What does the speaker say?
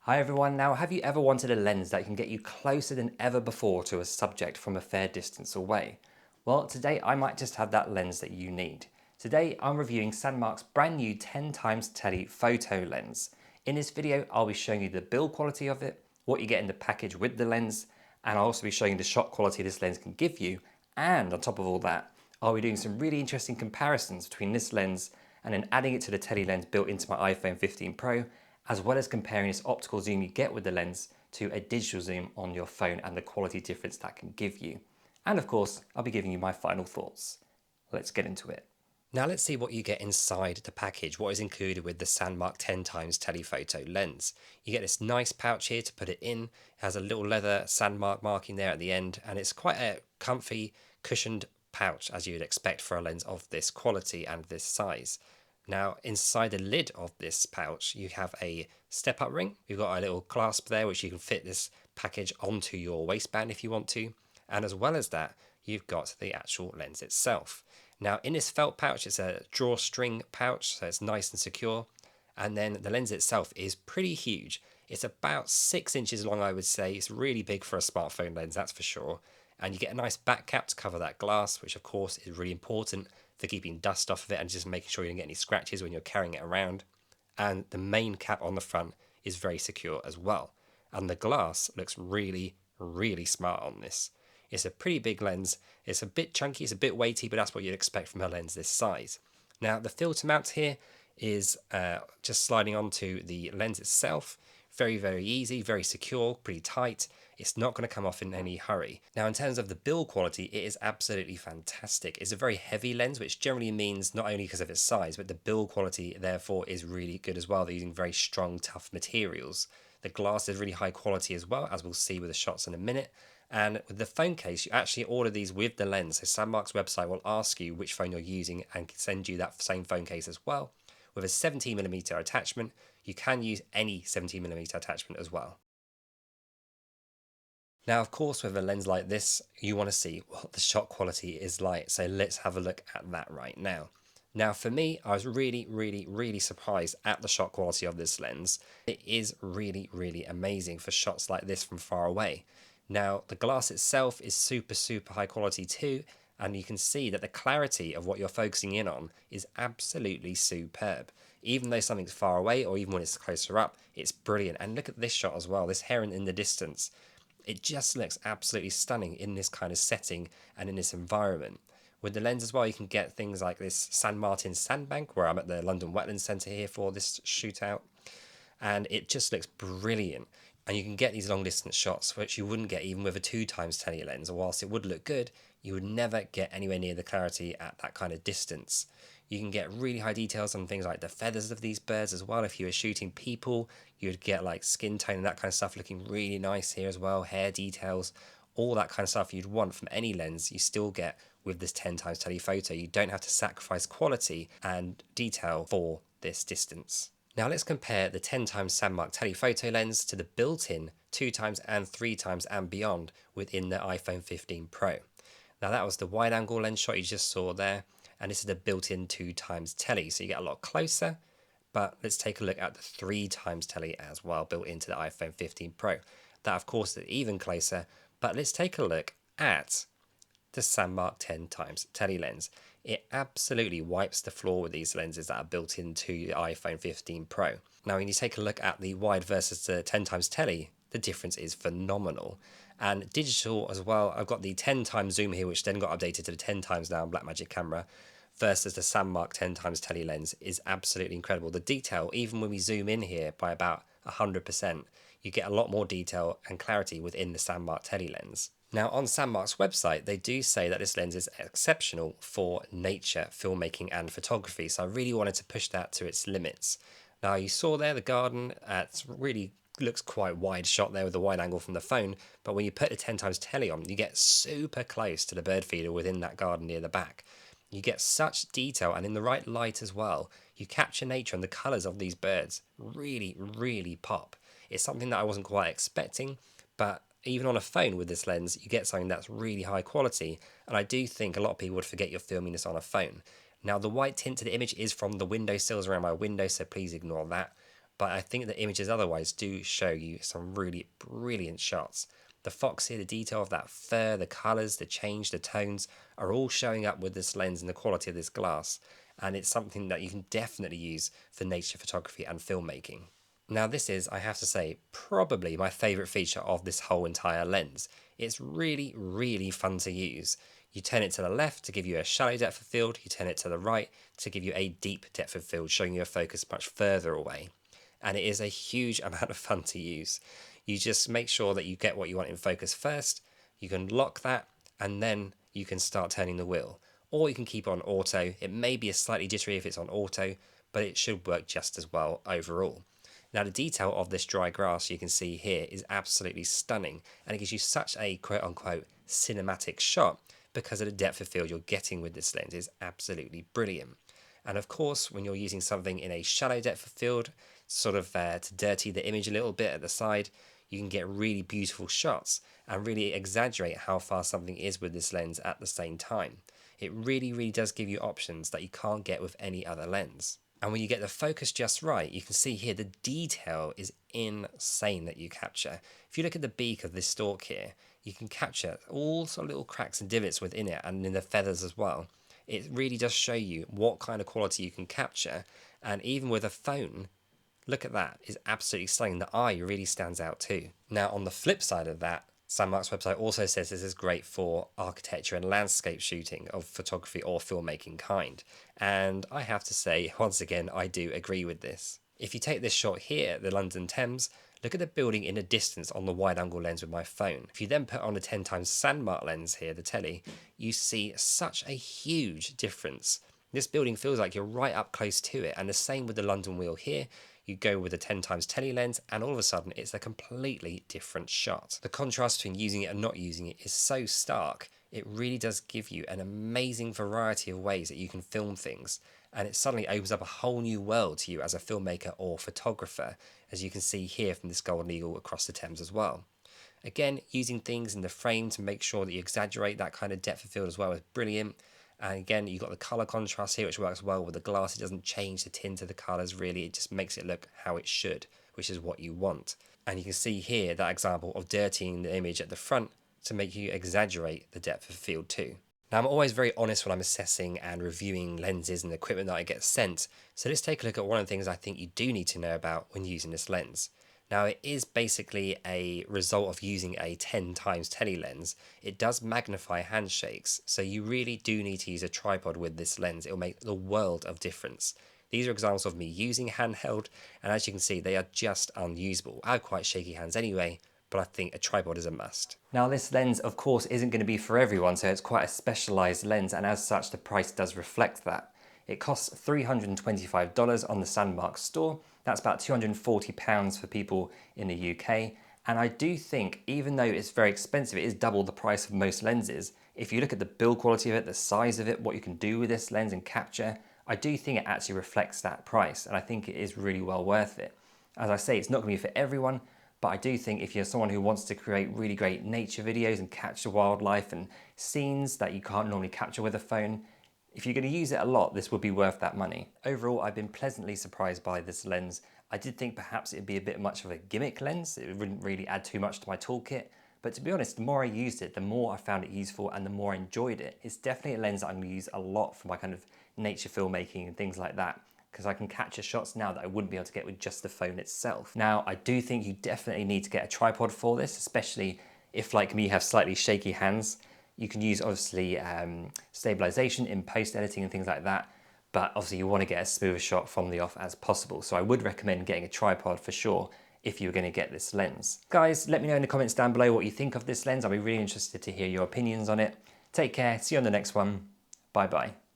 Hi everyone. Now, have you ever wanted a lens that can get you closer than ever before to a subject from a fair distance away? Well, today I might just have that lens that you need. Today I'm reviewing Sandmarc's brand new 10 times Tele Photo lens. In this video, I'll be showing you the build quality of it, what you get in the package with the lens, and I'll also be showing you the shot quality this lens can give you. And on top of all that, I'll be doing some really interesting comparisons between this lens and then adding it to the Tele lens built into my iPhone 15 Pro, as well as comparing this optical zoom you get with the lens to a digital zoom on your phone and the quality difference that can give you. And of course, I'll be giving you my final thoughts. Let's get into it. Now let's see what you get inside the package, what is included with the Sandmarc 10 times telephoto lens. You get this nice pouch here to put it in. It has a little leather Sandmarc marking there at the end, and it's quite a comfy, cushioned pouch as you would expect for a lens of this quality and this size. Now inside the lid of this pouch you have a step up ring. You've got a little clasp there which you can fit this package onto your waistband if you want to, and as well as that you've got the actual lens itself. Now in this felt pouch it's a drawstring pouch, so it's nice and secure, and then the lens itself is pretty huge. It's about 6 inches long, I would say. It's really big for a smartphone lens, that's for sure. And you get a nice back cap to cover that glass, which of course is really important for keeping dust off of it and just making sure you don't get any scratches when you're carrying it around. And the main cap on the front is very secure as well. And the glass looks really, really smart on this. It's a pretty big lens. It's a bit chunky, it's a bit weighty, but that's what you'd expect from a lens this size. Now the filter mount here is just sliding onto the lens itself. Very, very easy, very secure, pretty tight. It's not going to come off in any hurry. Now in terms of the build quality, it is absolutely fantastic. It's a very heavy lens, which generally means not only because of its size, but the build quality therefore is really good as well. They're using very strong, tough materials. The glass is really high quality as well, as we'll see with the shots in a minute. And with the phone case, you actually order these with the lens. So Sandmarc's website will ask you which phone you're using and send you that same phone case as well. With a 17mm attachment, you can use any 17mm attachment as well. Now, of course, with a lens like this, you want to see what the shot quality is like. So let's have a look at that right now. Now, for me, I was really surprised at the shot quality of this lens. It is really amazing for shots like this from far away. Now, the glass itself is super high quality too, and you can see that the clarity of what you're focusing in on is absolutely superb. Even though something's far away, or even when it's closer up, it's brilliant. And look at this shot as well, this heron in the distance. It just looks absolutely stunning in this kind of setting and in this environment. With the lens as well, you can get things like this San Martin Sandbank, where I'm at the London Wetlands Centre here for this shootout, and it just looks brilliant. And you can get these long distance shots which you wouldn't get even with a 2 times tele lens. Whilst it would look good, you would never get anywhere near the clarity at that kind of distance. You can get really high details on things like the feathers of these birds as well. If you were shooting people, you'd get like skin tone and that kind of stuff looking really nice here as well. Hair details, all that kind of stuff you'd want from any lens, you still get with this 10 times telephoto. You don't have to sacrifice quality and detail for this distance. Now let's compare the 10 times Sandmarc telephoto lens to the built-in 2 times and 3 times and beyond within the iPhone 15 Pro. Now that was the wide angle lens shot you just saw there, and this is the built-in 2 times tele, so you get a lot closer. But let's take a look at the 3 times tele as well, built into the iPhone 15 Pro. That of course is even closer, but let's take a look at the Sandmarc 10 times tele lens. It absolutely wipes the floor with these lenses that are built into the iPhone 15 Pro. Now when you take a look at the wide versus the 10 times tele, the difference is phenomenal. And digital as well, I've got the 10 times zoom here, which then got updated to the 10 times now Blackmagic camera, versus the Sandmarc 10 times tele lens is absolutely incredible. The detail, even when we zoom in here by about 100%, you get a lot more detail and clarity within the Sandmarc tele lens. Now on Sandmarc's website, they do say that this lens is exceptional for nature, filmmaking and photography, so I really wanted to push that to its limits. Now you saw there the garden, it really looks quite wide shot there with the wide angle from the phone, but when you put the 10 times tele on, you get super close to the bird feeder within that garden near the back. You get such detail, and in the right light as well, you capture nature and the colours of these birds really pop. It's something that I wasn't quite expecting, but even on a phone with this lens, you get something that's really high quality, and I do think a lot of people would forget you're filming this on a phone. Now, the white tint to the image is from the windowsills around my window, so please ignore that. but I think the images otherwise do show you some really brilliant shots. The fox here, the detail of that fur, the colours, the change, the tones are all showing up with this lens and the quality of this glass. And it's something that you can definitely use for nature photography and filmmaking. Now this is, I have to say, probably my favourite feature of this whole entire lens. It's really, really fun to use. You turn it to the left to give you a shallow depth of field, you turn it to the right to give you a deep depth of field, showing you a focus much further away. And it is a huge amount of fun to use. You just make sure that you get what you want in focus first, you can lock that, and then you can start turning the wheel. Or you can keep on auto. It may be a slightly jittery if it's on auto, but it should work just as well overall. Now the detail of this dry grass you can see here is absolutely stunning, and it gives you such a quote-unquote cinematic shot because of the depth of field you're getting with this lens is absolutely brilliant. And of course, when you're using something in a shallow depth of field, sort of to dirty the image a little bit at the side, you can get really beautiful shots and really exaggerate how far something is with this lens at the same time. It really, really does give you options that you can't get with any other lens. And when you get the focus just right, you can see here the detail is insane that you capture. If you look at the beak of this stork here, you can capture all sort of little cracks and divots within it and in the feathers as well. It really does show you what kind of quality you can capture. And even with a phone, look at that, it's absolutely stunning. The eye really stands out too. Now on the flip side of that, Sandmarc's website also says this is great for architecture and landscape shooting of photography or filmmaking kind. And I have to say, once again, I do agree with this. If you take this shot here at the London Thames, look at the building in the distance on the wide angle lens with my phone. If you then put on a 10 times Sandmarc lens here, the Tele, you see such a huge difference. This building feels like you're right up close to it, and the same with the London wheel here. You go with a 10 times Tele lens and all of a sudden it's a completely different shot. The contrast between using it and not using it is so stark. It really does give you an amazing variety of ways that you can film things, and it suddenly opens up a whole new world to you as a filmmaker or photographer, as you can see here from this Golden Eagle across the Thames as well. Again, using things in the frame to make sure that you exaggerate that kind of depth of field as well is brilliant. And again, you've got the colour contrast here, which works well with the glass. It doesn't change the tint of the colours really, it just makes it look how it should, which is what you want. And you can see here that example of dirtying the image at the front to make you exaggerate the depth of field too. Now I'm always very honest when I'm assessing and reviewing lenses and equipment that I get sent, so let's take a look at one of the things I think you do need to know about when using this lens. Now it is basically a result of using a 10 times Tele lens. It does magnify handshakes, so you really do need to use a tripod with this lens. It will make the world of difference. These are examples of me using handheld, and as you can see, they are just unusable. I have quite shaky hands anyway, but I think a tripod is a must. Now this lens of course isn't going to be for everyone, so it's quite a specialised lens, and as such the price does reflect that. It costs $325 on the Sandmarc store. That's about £240 for people in the UK. And I do think, even though it's very expensive, it is double the price of most lenses. If you look at the build quality of it, the size of it, what you can do with this lens and capture, I do think it actually reflects that price, and I think it is really well worth it. As I say, it's not going to be for everyone, but I do think if you're someone who wants to create really great nature videos and capture wildlife and scenes that you can't normally capture with a phone, if you're going to use it a lot, this would be worth that money. Overall, I've been pleasantly surprised by this lens. I did think perhaps it'd be a bit much of a gimmick lens. It wouldn't really add too much to my toolkit. But to be honest, the more I used it, the more I found it useful and the more I enjoyed it. It's definitely a lens that I'm going to use a lot for my kind of nature filmmaking and things like that, because I can capture shots now that I wouldn't be able to get with just the phone itself. Now, I do think you definitely need to get a tripod for this, especially if, like me, you have slightly shaky hands. You can use, obviously, stabilization in post-editing and things like that, but obviously you want to get as smooth a shot from the off as possible. So I would recommend getting a tripod for sure if you're going to get this lens. Guys, let me know in the comments down below what you think of this lens. I'll be really interested to hear your opinions on it. Take care, see you on the next one. Bye bye.